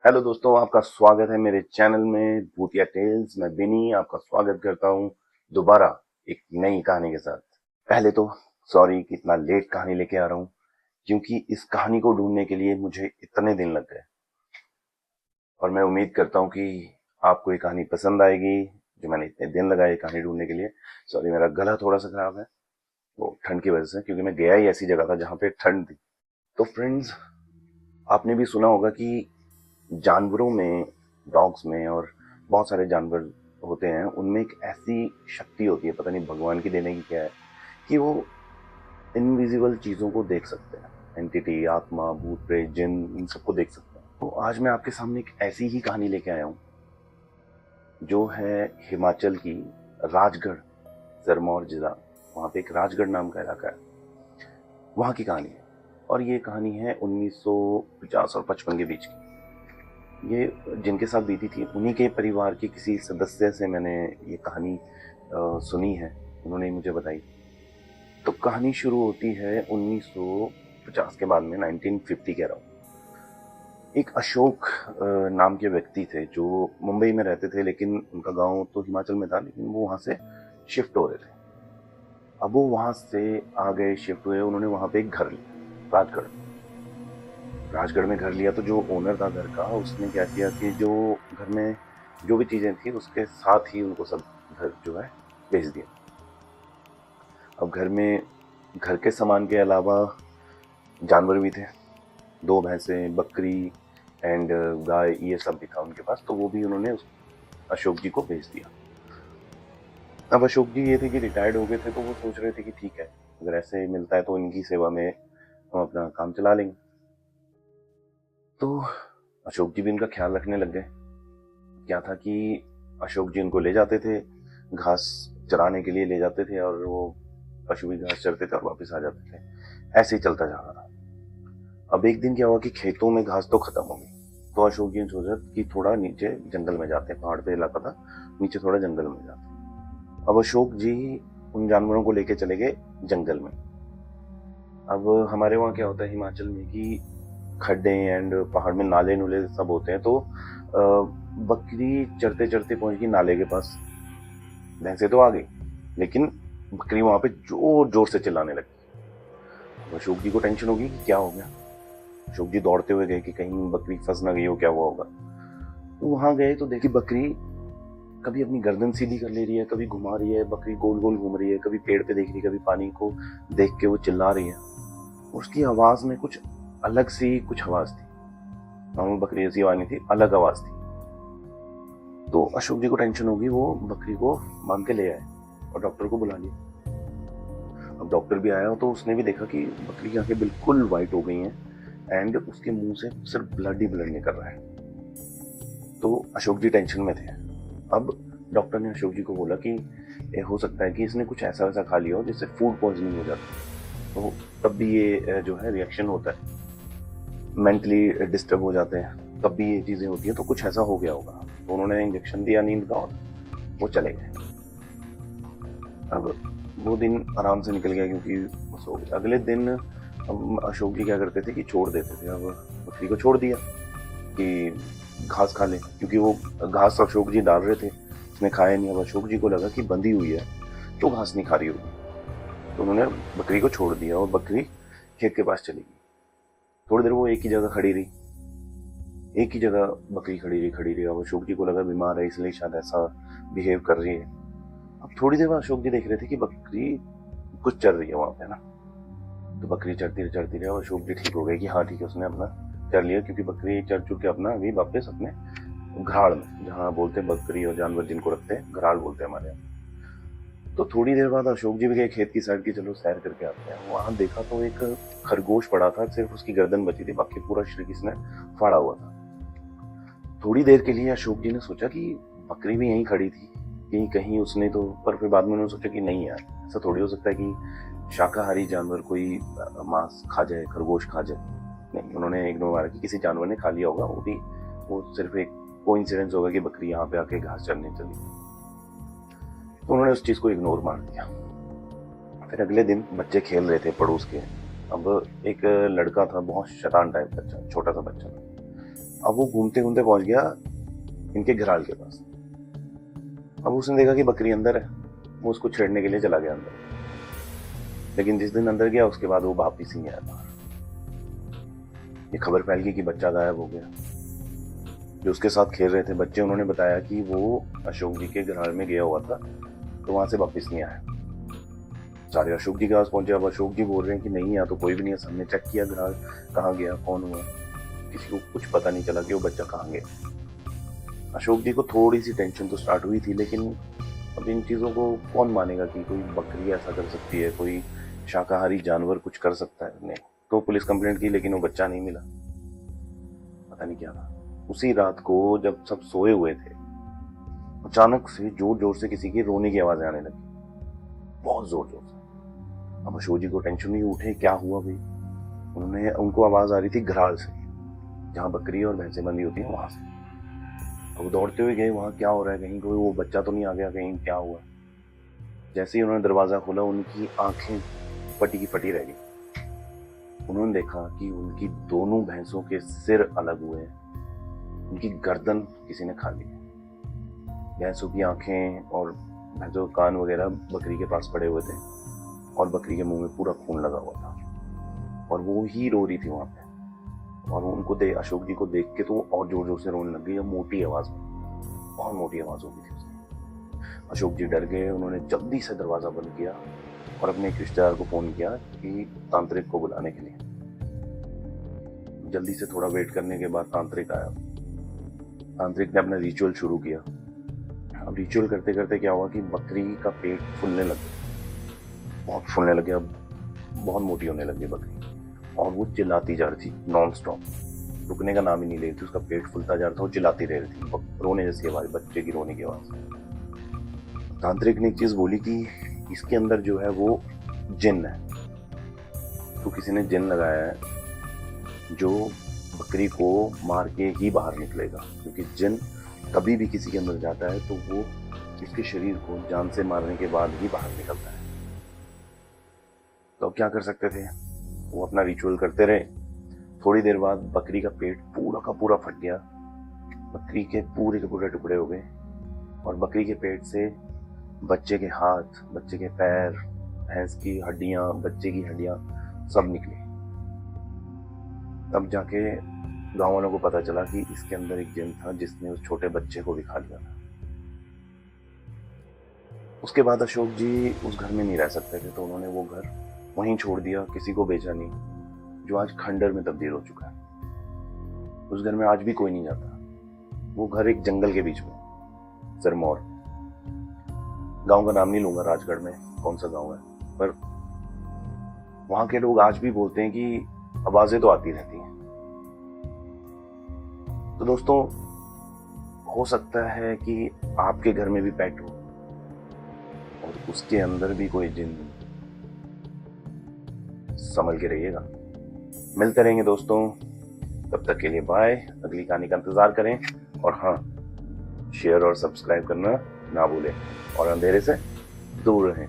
Hello दोस्तों, आपका स्वागत है मेरे चैनल में भूतिया टेल्स। मैं बिनी आपका स्वागत करता हूँ दोबारा एक नई कहानी के साथ। पहले तो सॉरी कि इतना लेट कहानी लेके आ रहा हूँ, क्योंकि इस कहानी को ढूंढने के लिए मुझे इतने दिन लग गए। और मैं उम्मीद करता हूँ कि आपको ये कहानी पसंद आएगी जो मैंने इतने दिन लगाए कहानी ढूंढने के लिए। सॉरी, मेरा गला थोड़ा सा खराब है वो ठंड की वजह से, क्योंकि मैं गया ही ऐसी जगह था जहाँ पे ठंड थी। तो फ्रेंड्स, आपने भी सुना होगा कि जानवरों में, डॉग्स में और बहुत सारे जानवर होते हैं, उनमें एक ऐसी शक्ति होती है, पता नहीं भगवान की देने की क्या है, कि वो इनविजिबल चीजों को देख सकते हैं। एंटिटी, आत्मा, भूत प्रेत, जिन, इन सबको देख सकते हैं। तो आज मैं आपके सामने एक ऐसी ही कहानी लेके आया हूँ जो है हिमाचल की राजगढ़, सिरमौर जिला। वहाँ पे एक राजगढ़ नाम का इलाका है, वहाँ की कहानी है। और ये कहानी है 1950 और 55 के बीच की। ये जिनके साथ बीती थी उन्हीं के परिवार के किसी सदस्य से मैंने ये कहानी सुनी है, उन्होंने मुझे बताई। तो कहानी शुरू होती है 1950 के बाद में, 1950 कह रहा हूँ। एक अशोक नाम के व्यक्ति थे जो मुंबई में रहते थे, लेकिन उनका गांव तो हिमाचल में था, लेकिन वो वहां से शिफ्ट हो रहे थे। अब वो वहां से आ गए, शिफ्ट हुए, उन्होंने वहां पे एक घर लिया राजगढ़। राजगढ़ में घर लिया तो जो ओनर था घर का, उसने क्या किया कि जो घर में जो भी चीजें थी उसके साथ ही उनको सब घर जो है बेच दिया। अब घर में घर के सामान के अलावा जानवर भी थे, दो भैंसें, बकरी एंड गाय, ये सब भी था उनके पास। तो वो भी उन्होंने अशोक जी को बेच दिया। अब अशोक जी ये थे कि रिटायर्ड हो गए थे, तो वो सोच रहे थे कि ठीक है, अगर ऐसे मिलता है तो इनकी सेवा में हम अपना काम चला लेंगे। तो अशोक जी भी इनका ख्याल रखने लग गए। क्या था कि अशोक जी उनको ले जाते थे, घास चराने के लिए ले जाते थे, और वो पशु भी घास चरते थे और वापस आ जाते थे। ऐसे ही चलता जा रहा था। अब एक दिन क्या हुआ कि खेतों में घास तो खत्म हो गई, तो अशोक जी ने सोचा कि थोड़ा नीचे जंगल में जाते हैं, पहाड़ पे इलाका था, नीचे थोड़ा जंगल में जाते हैं। अब अशोक जी उन जानवरों को लेके चले गए जंगल में। अब हमारे वहाँ क्या होता है हिमाचल में कि खड्डे एंड पहाड़ में नाले नूले सब होते हैं। तो बकरी चरते चरते पहुंच गई नाले के पास। भैंसे तो आ गई, लेकिन बकरी वहां पे जोर जोर से चिल्लाने लगी। अशोक जी को टेंशन होगी कि क्या हो गया। अशोक जी दौड़ते हुए गए कि कहीं बकरी फंस ना गई हो, क्या हुआ होगा। तो वहां गए तो देखी बकरी कभी अपनी गर्दन सीधी कर ले रही है, कभी घुमा रही है, बकरी गोल गोल घूम रही है, कभी पेड़ पे देख रही है, कभी पानी को देख के वो चिल्ला रही है। उसकी आवाज में कुछ अलग सी कुछ आवाज थी, नॉर्मल बकरी जैसी आवाज नहीं थी, अलग आवाज थी। तो अशोक जी को टेंशन होगी, वो बकरी को बांध के ले आए और डॉक्टर को बुला लिया। अब डॉक्टर भी आया तो उसने भी देखा कि बकरी की आंखें बिल्कुल वाइट हो गई हैं एंड उसके मुंह से सिर्फ ब्लड ही ब्लड निकल रहा है। तो अशोक जी टेंशन में थे। अब डॉक्टर ने अशोक जी को बोला कि ये हो सकता है कि इसने कुछ ऐसा वैसा खा लिया हो जिससे फूड पॉइजनिंग हो जाती है, तो तब भी ये जो है रिएक्शन होता है, मेंटली डिस्टर्ब हो जाते हैं, तब भी ये चीजें होती है, तो कुछ ऐसा हो गया होगा। तो उन्होंने इंजेक्शन दिया नींद का और वो चले गए। अब वो दिन आराम से निकल गया क्योंकि सो गए। अगले दिन अब अशोक जी क्या करते थे कि छोड़ देते थे। अब बकरी को छोड़ दिया कि घास खा ले, क्योंकि वो घास अशोक जी डाल रहे थे, उसने खाया नहीं। अब अशोक जी को लगा कि बंधी हुई है तो घास नहीं खा रही होगी, तो उन्होंने बकरी को छोड़ दिया और बकरी खेत के पास चली गई। थोड़ी देर वो एक ही जगह खड़ी रही, एक ही जगह बकरी खड़ी रही। अब अशोक जी को लगा बीमार है इसलिए शायद ऐसा बिहेव कर रही है। अब थोड़ी देर बाद अशोक जी देख रहे थे कि बकरी कुछ चल रही है वहां पे ना। तो बकरी चढ़ती रही और अशोक जी ठीक हो गए कि हाँ ठीक है, उसने अपना चर लिया, क्योंकि बकरी चढ़ चुके अपना अभी वापस अपने घराड़ में, जहाँ बोलते हैं बकरी और जानवर जिनको रखते हैं घराड़ बोलते हैं हमारे यहाँ। तो थोड़ी देर बाद अशोक जी भी गए खेत की साइड की, चलो सैर करके आते हैं। वहां देखा तो एक खरगोश पड़ा था, सिर्फ उसकी गर्दन बची थी, बाकी पूरा शरीर इसने फाड़ा हुआ था। थोड़ी देर के लिए अशोक जी ने सोचा कि बकरी भी यहीं खड़ी थी कि कहीं उसने तो, पर फिर बाद में उन्होंने सोचा कि नहीं यार, ऐसा थोड़ी हो सकता है कि शाकाहारी जानवर कोई मांस खा जाए, खरगोश खा जाए। नहीं, उन्होंने इग्नोर मारा कि किसी जानवर ने खा लिया होगा, वो सिर्फ एक कोइंसिडेंस होगा कि बकरी यहाँ पे आके घास चरने चली। तो उन्होंने उस चीज को इग्नोर मार दिया। फिर अगले दिन बच्चे खेल रहे थे पड़ोस के। अब एक लड़का था, बहुत शैतान टाइप बच्चा, छोटा सा बच्चा था। अब वो घूमते घूमते पहुंच गया इनके घराल के पास। अब उसने देखा कि बकरी अंदर है, वो उसको छेड़ने के लिए चला गया अंदर। लेकिन जिस दिन अंदर गया उसके बाद वो वापिस ही नहीं आया बाहर। ये खबर फैल गई कि बच्चा गायब हो गया। जो उसके साथ खेल रहे थे बच्चे, उन्होंने बताया कि वो अशोक जी के घराल में गया हुआ था, तो वहां से वापिस नहीं आया। सारे अशोक जी के पास पहुंचे। अब अशोक जी बोल रहे हैं कि नहीं, यहाँ तो कोई भी नहीं है। सबने चेक किया घराल, कहाँ गया, कौन हुआ, किसी को कुछ पता नहीं चला कि वो बच्चा कहाँ गया। अशोक जी को थोड़ी सी टेंशन तो स्टार्ट हुई थी, लेकिन अब इन चीज़ों को कौन मानेगा कि कोई बकरी ऐसा कर सकती है, कोई शाकाहारी जानवर कुछ कर सकता है। नहीं, तो पुलिस कंप्लेंट की, लेकिन वो बच्चा नहीं मिला। पता नहीं क्या था। उसी रात को जब सब सोए हुए थे, अचानक से जोर जोर से किसी की रोने की आवाजें आने लगी, बहुत जोर जोर से। अब अशोक जी को टेंशन नहीं, उठे, क्या हुआ भाई। उनको आवाज आ रही थी घराल से, जहाँ बकरी और भैंसें बंधी होती हैं, वहां से। तो वो दौड़ते हुए गए वहां, क्या हो रहा है, कहीं कोई वो बच्चा तो नहीं आ गया, कहीं क्या हुआ। जैसे ही उन्होंने दरवाजा खोला, उनकी आंखें फटी की फटी रह गई। उन्होंने देखा कि उनकी दोनों भैंसों के सिर अलग हुए हैं, उनकी गर्दन किसी ने खा ली है। भैंसों की आंखें और भैंसों के कान वगैरह बकरी के पास पड़े हुए थे, और बकरी के मुंह में पूरा खून लगा हुआ था, और वो ही रो रही थी वहां पे। और उनको अशोक जी को देख के तो और जोर जोर से रोने लग गई, मोटी आवाज में, बहुत मोटी आवाज हो गई थी उसकी। अशोक जी डर गए। उन्होंने जल्दी से दरवाजा बंद किया और अपने एक रिश्तेदार को फोन किया कि तांत्रिक को बुलाने के लिए। जल्दी से थोड़ा वेट करने के बाद तांत्रिक आया। तांत्रिक ने अपना रिचुअल शुरू किया। अब रिचुअल करते करते क्या हुआ कि बकरी का पेट फूलने लग गया, बहुत फूलने लग गया, बहुत मोटी होने लगी बकरी, और वो चिल्लाती जा रही थी नॉन स्टॉप, रुकने का नाम ही नहीं ले रही थी। उसका पेट फूलता जा रहा था, वो चिल्लाती रह रही थी, रोने जैसी आवाज, बच्चे की रोने की आवाज। तांत्रिक ने एक चीज बोली कि इसके अंदर जो है वो जिन है, तो किसी ने जिन लगाया है जो बकरी को मार के ही बाहर निकलेगा, क्योंकि जिन कभी भी किसी के अंदर जाता है तो वो उसके शरीर को जान से मारने के बाद ही बाहर निकलता है। तो अब क्या कर सकते थे, वो अपना रिचुअल करते रहे। थोड़ी देर बाद बकरी का पेट पूरा का पूरा फट गया, बकरी के पूरे टुकड़े हो गए, और बकरी के पेट से बच्चे के हाथ, बच्चे के पैर, भैंस की हड्डियां, बच्चे की हड्डियां सब निकली। तब जाके गांव वालों को पता चला कि इसके अंदर एक जिन था जिसने उस छोटे बच्चे को भी खा लिया था। उसके बाद अशोक जी उस घर में नहीं रह सकते थे, तो उन्होंने वो घर वहीं छोड़ दिया, किसी को बेचा नहीं, जो आज खंडर में तब्दील हो चुका है। उस घर में आज भी कोई नहीं जाता। वो घर एक जंगल के बीच में, सिरमौर, गांव का नाम नहीं लूंगा, राजगढ़ में कौन सा गांव है, पर वहां के लोग आज भी बोलते हैं कि आवाजें तो आती रहती हैं। तो दोस्तों, हो सकता है कि आपके घर में भी पेट हो और उसके अंदर भी कोई जिन। संभल के रहिएगा। मिलते रहेंगे दोस्तों, तब तक के लिए बाय। अगली कहानी का इंतजार करें, और हाँ, शेयर और सब्सक्राइब करना ना भूलें, और अंधेरे से दूर रहें।